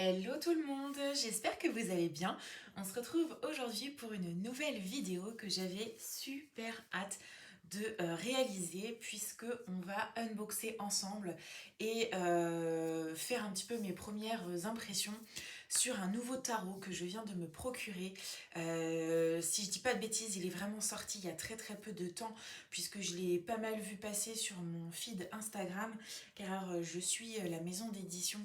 Hello tout le monde, j'espère que vous allez bien. On se retrouve aujourd'hui pour une nouvelle vidéo que j'avais super hâte de réaliser puisque on va unboxer ensemble et faire un petit peu mes premières impressions sur un nouveau tarot que je viens de me procurer. Si je dis pas de bêtises, il est vraiment sorti il y a très très peu de temps puisque je l'ai pas mal vu passer sur mon feed Instagram car je suis la maison d'édition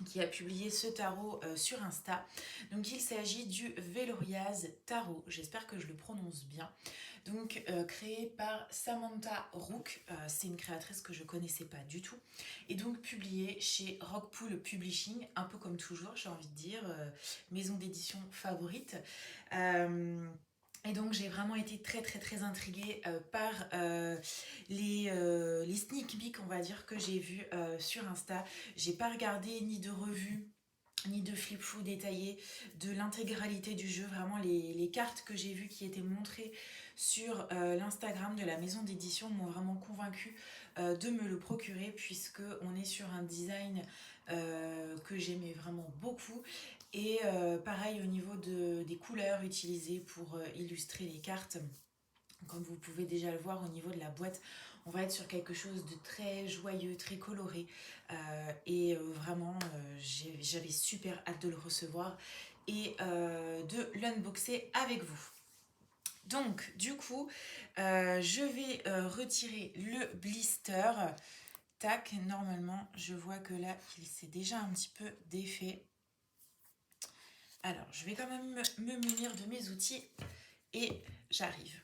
qui a publié ce tarot sur Insta. Donc il s'agit du Veloriaz Tarot, j'espère que je le prononce bien. Donc créé par Samantha Rook, c'est une créatrice que je connaissais pas du tout. Et donc publié chez Rockpool Publishing, un peu comme toujours j'ai envie de dire, maison d'édition favorite. Et donc j'ai vraiment été très très très intriguée par les sneak peeks, on va dire, que j'ai vus sur Insta. J'ai pas regardé ni de revue ni de flip-flou détaillé de l'intégralité du jeu. Vraiment, les cartes que j'ai vues qui étaient montrées sur l'Instagram de la maison d'édition m'ont vraiment convaincu de me le procurer puisque on est sur un design que j'aimais vraiment beaucoup. Et pareil au niveau des couleurs utilisées pour illustrer les cartes. Comme vous pouvez déjà le voir au niveau de la boîte, on va être sur quelque chose de très joyeux, très coloré. Et vraiment, j'avais super hâte de le recevoir et de l'unboxer avec vous. Donc, du coup, je vais retirer le blister. Tac, normalement, je vois que là, il s'est déjà un petit peu défait. Alors, je vais quand même me munir de mes outils et j'arrive.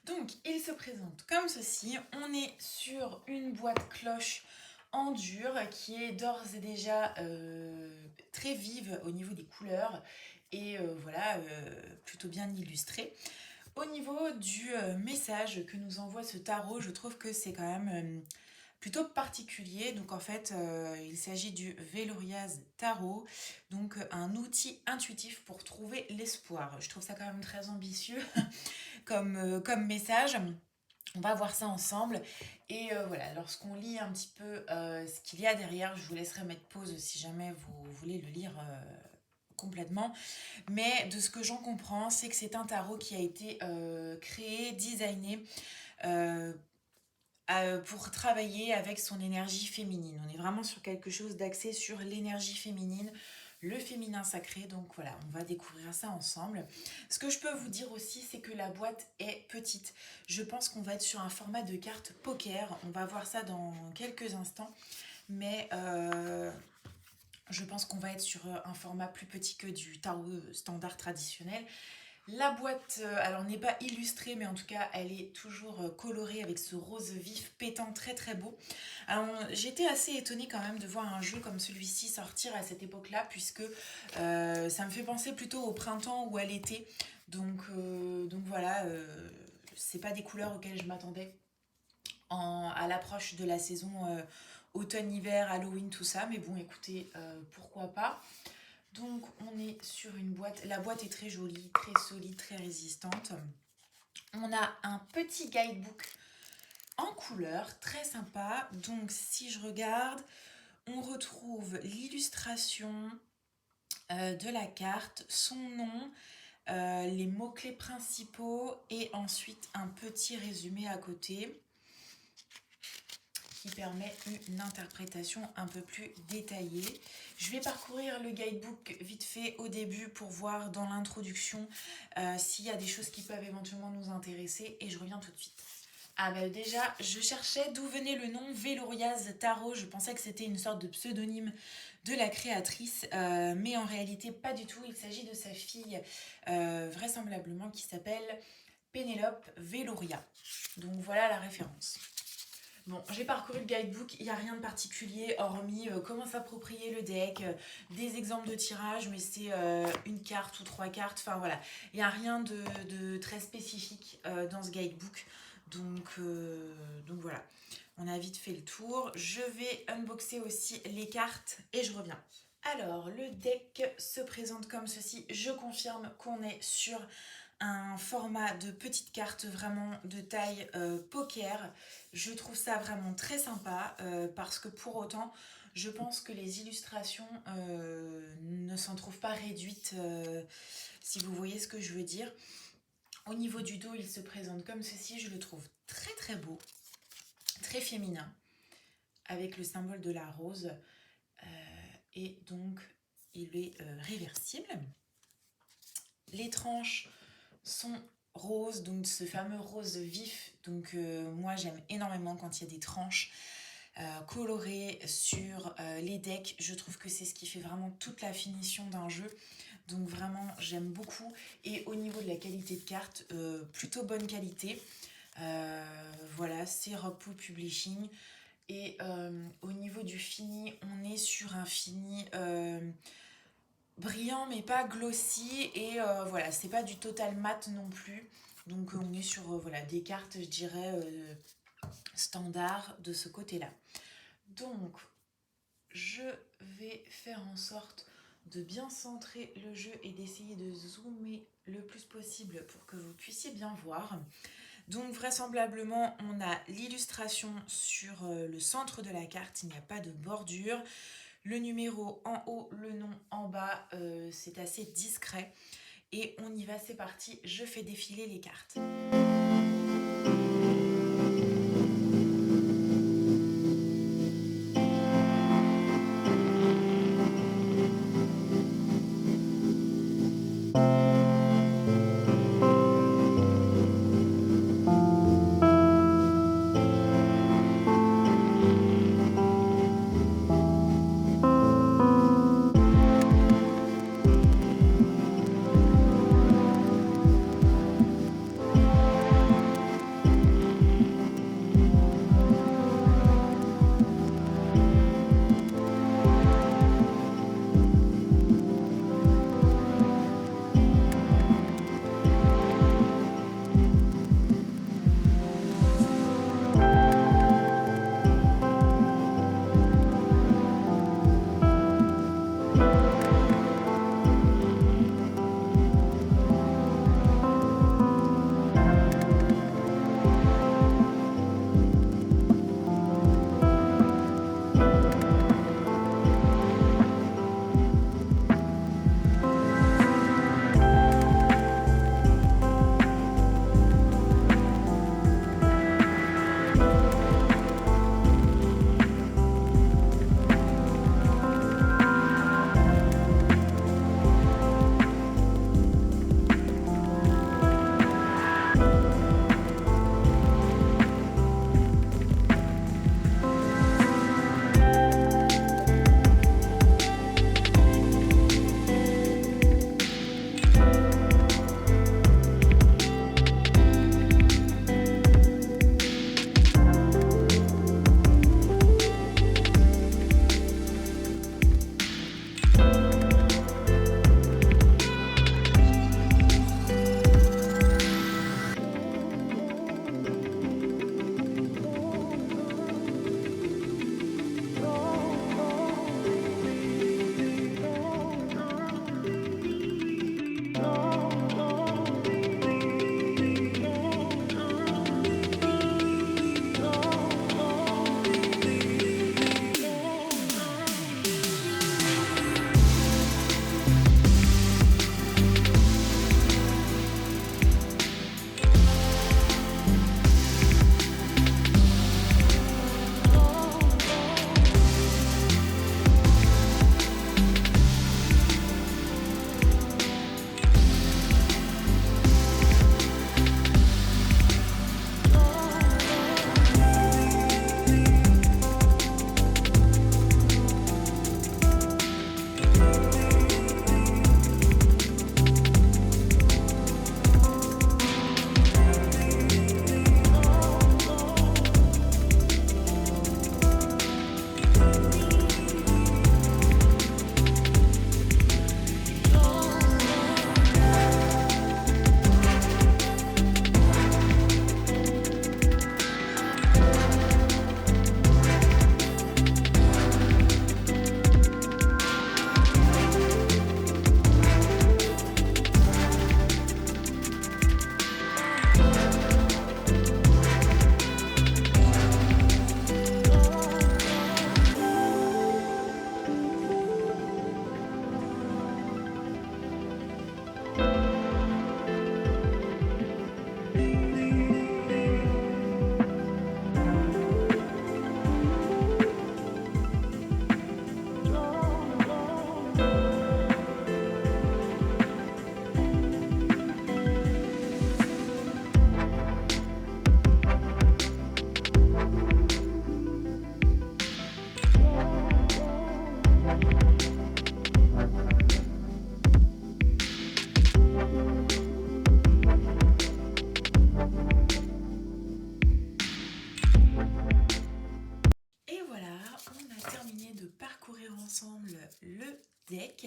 Donc, il se présente comme ceci. On est sur une boîte cloche en dur qui est d'ores et déjà très vive au niveau des couleurs et voilà, plutôt bien illustrée. Au niveau du message que nous envoie ce tarot, je trouve que c'est quand même plutôt particulier. Donc en fait, il s'agit du Veloriaz Tarot, donc un outil intuitif pour trouver l'espoir. Je trouve ça quand même très ambitieux comme message. On va voir ça ensemble. Et voilà, lorsqu'on lit un petit peu ce qu'il y a derrière, je vous laisserai mettre pause si jamais vous voulez le lire complètement. Mais de ce que j'en comprends, c'est que c'est un tarot qui a été créé, designé euh, pour travailler avec son énergie féminine. On est vraiment sur quelque chose d'axé sur l'énergie féminine, le féminin sacré. Donc voilà, on va découvrir ça ensemble. Ce que je peux vous dire aussi, c'est que la boîte est petite. Je pense qu'on va être sur un format de carte poker. On va voir ça dans quelques instants. Mais je pense qu'on va être sur un format plus petit que du tarot standard traditionnel. La boîte, alors n'est pas illustrée, mais en tout cas, elle est toujours colorée avec ce rose vif pétant très très beau. Alors, j'étais assez étonnée quand même de voir un jeu comme celui-ci sortir à cette époque-là, puisque ça me fait penser plutôt au printemps ou à l'été. Donc voilà, c'est pas des couleurs auxquelles je m'attendais à l'approche de la saison automne-hiver, Halloween, tout ça. Mais bon, écoutez, pourquoi pas. Donc on est sur une boîte, la boîte est très jolie, très solide, très résistante. On a un petit guidebook en couleur, très sympa. Donc si je regarde, on retrouve l'illustration de la carte, son nom, les mots-clés principaux et ensuite un petit résumé à côté qui permet une interprétation un peu plus détaillée. Je vais parcourir le guidebook vite fait au début pour voir dans l'introduction s'il y a des choses qui peuvent éventuellement nous intéresser et je reviens tout de suite. Ah bah déjà, je cherchais d'où venait le nom Veloriaz Tarot. Je pensais que c'était une sorte de pseudonyme de la créatrice, mais en réalité pas du tout. Il s'agit de sa fille, vraisemblablement, qui s'appelle Pénélope Veloria. Donc voilà la référence. Bon, j'ai parcouru le guidebook, il n'y a rien de particulier hormis comment s'approprier le deck, des exemples de tirage, mais c'est une carte ou trois cartes, enfin voilà. Il n'y a rien de très spécifique dans ce guidebook, donc voilà. On a vite fait le tour. Je vais unboxer aussi les cartes et je reviens. Alors, le deck se présente comme ceci. Je confirme qu'on est sur un format de petite carte vraiment de taille poker. Je trouve ça vraiment très sympa parce que pour autant, Je pense que les illustrations ne s'en trouvent pas réduites, si vous voyez ce que je veux dire. Au niveau du dos, il se présente comme ceci. Je le trouve très très beau, très féminin, avec le symbole de la rose. Et donc, il est réversible. Les tranches sont roses, donc ce fameux rose vif. Donc moi, j'aime énormément quand il y a des tranches colorées sur les decks. Je trouve que c'est ce qui fait vraiment toute la finition d'un jeu. Donc vraiment, j'aime beaucoup. Et au niveau de la qualité de carte, plutôt bonne qualité. Voilà, c'est Rockpool Publishing. Et au niveau du fini, on est sur un fini brillant mais pas glossy. Et voilà, c'est pas du total mat non plus. Donc on est sur voilà, des cartes, je dirais, standard de ce côté-là. Donc, je vais faire en sorte de bien centrer le jeu et d'essayer de zoomer le plus possible pour que vous puissiez bien voir. Donc vraisemblablement, on a l'illustration sur le centre de la carte, il n'y a pas de bordure. Le numéro en haut, le nom en bas, c'est assez discret. Et on y va, c'est parti, je fais défiler les cartes. Et voilà, on a terminé de parcourir ensemble le deck.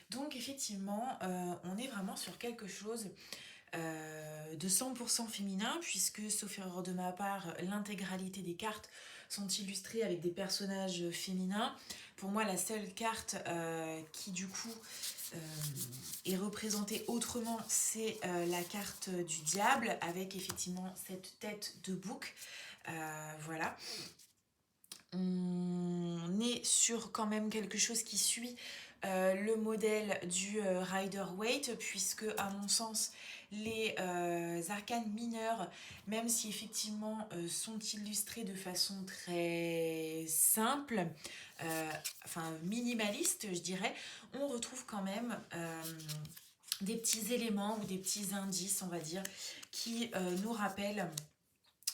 Donc effectivement, on est vraiment sur quelque chose de 100% féminin, puisque, sauf erreur de ma part, l'intégralité des cartes sont illustrées avec des personnages féminins. Pour moi, la seule carte qui du coup est représentée autrement, c'est la carte du diable, avec effectivement cette tête de bouc. Voilà. On est sur quand même quelque chose qui suit le modèle du Rider-Waite, puisque à mon sens les arcanes mineurs, même si effectivement sont illustrés de façon très simple, enfin minimaliste je dirais, on retrouve quand même des petits éléments ou des petits indices, on va dire, qui nous rappellent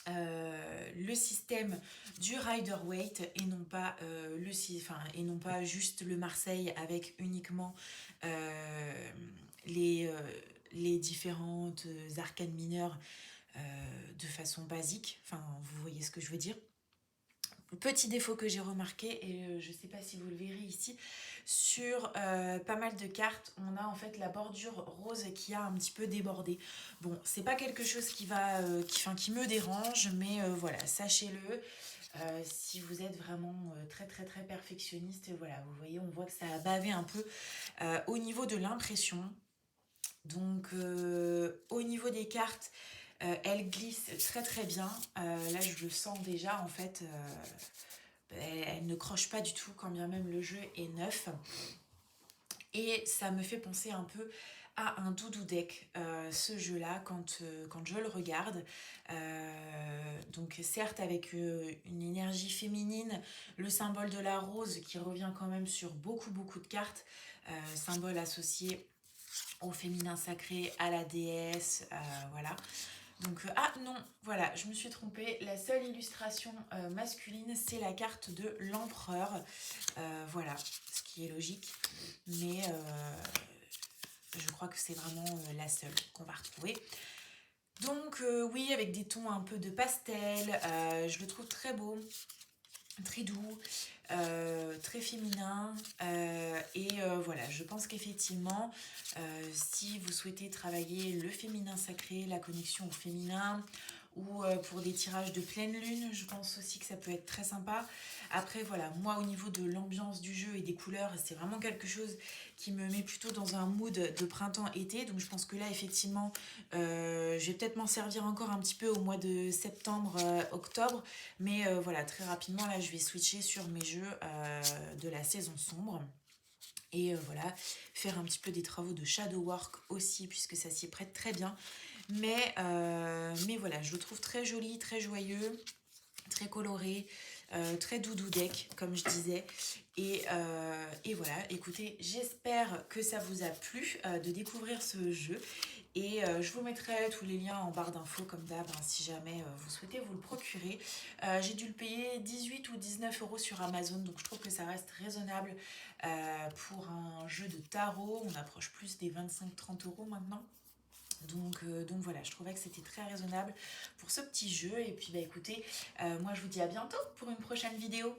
le système du Rider-Waite et non pas et non pas juste le Marseille avec uniquement les différentes arcanes mineures de façon basique. Enfin, vous voyez ce que je veux dire. Petit défaut que j'ai remarqué, et je ne sais pas si vous le verrez ici, sur pas mal de cartes, on a en fait la bordure rose qui a un petit peu débordé. Bon, c'est pas quelque chose qui me dérange, mais voilà, sachez-le. Si vous êtes vraiment très très très perfectionniste, voilà, vous voyez, on voit que ça a bavé un peu au niveau de l'impression. Donc au niveau des cartes, elle glisse très très bien. Là, je le sens déjà en fait. Elle ne croche pas du tout quand bien même le jeu est neuf. Et ça me fait penser un peu à un doudou deck, ce jeu-là, quand je le regarde. Donc certes avec une énergie féminine, le symbole de la rose qui revient quand même sur beaucoup beaucoup de cartes, symbole associé au féminin sacré, à la déesse, voilà. Donc, ah non, voilà, je me suis trompée. La seule illustration masculine, c'est la carte de l'empereur. Voilà, ce qui est logique. Mais je crois que c'est vraiment la seule qu'on va retrouver. Donc, oui, avec des tons un peu de pastel. Je le trouve très beau, très doux, très féminin. Et voilà, je pense qu'effectivement, si vous souhaitez travailler le féminin sacré, la connexion au féminin, ou pour des tirages de pleine lune, je pense aussi que ça peut être très sympa. Après voilà, moi au niveau de l'ambiance du jeu et des couleurs, c'est vraiment quelque chose qui me met plutôt dans un mood de printemps-été. Donc je pense que là effectivement, je vais peut-être m'en servir encore un petit peu au mois de septembre, octobre. Mais voilà, très rapidement là je vais switcher sur mes jeux de la saison sombre. Et voilà, faire un petit peu des travaux de shadow work aussi, puisque ça s'y prête très bien. Mais voilà, je le trouve très joli, très joyeux, très coloré, très doudou deck, comme je disais. Et voilà, écoutez, j'espère que ça vous a plu de découvrir ce jeu. Et je vous mettrai tous les liens en barre d'infos comme d'hab, hein, si jamais vous souhaitez vous le procurer. J'ai dû le payer 18 ou 19 euros sur Amazon, donc je trouve que ça reste raisonnable pour un jeu de tarot. On approche plus des 25-30 euros maintenant. Donc voilà, je trouvais que c'était très raisonnable pour ce petit jeu. Et puis bah écoutez, moi je vous dis à bientôt pour une prochaine vidéo.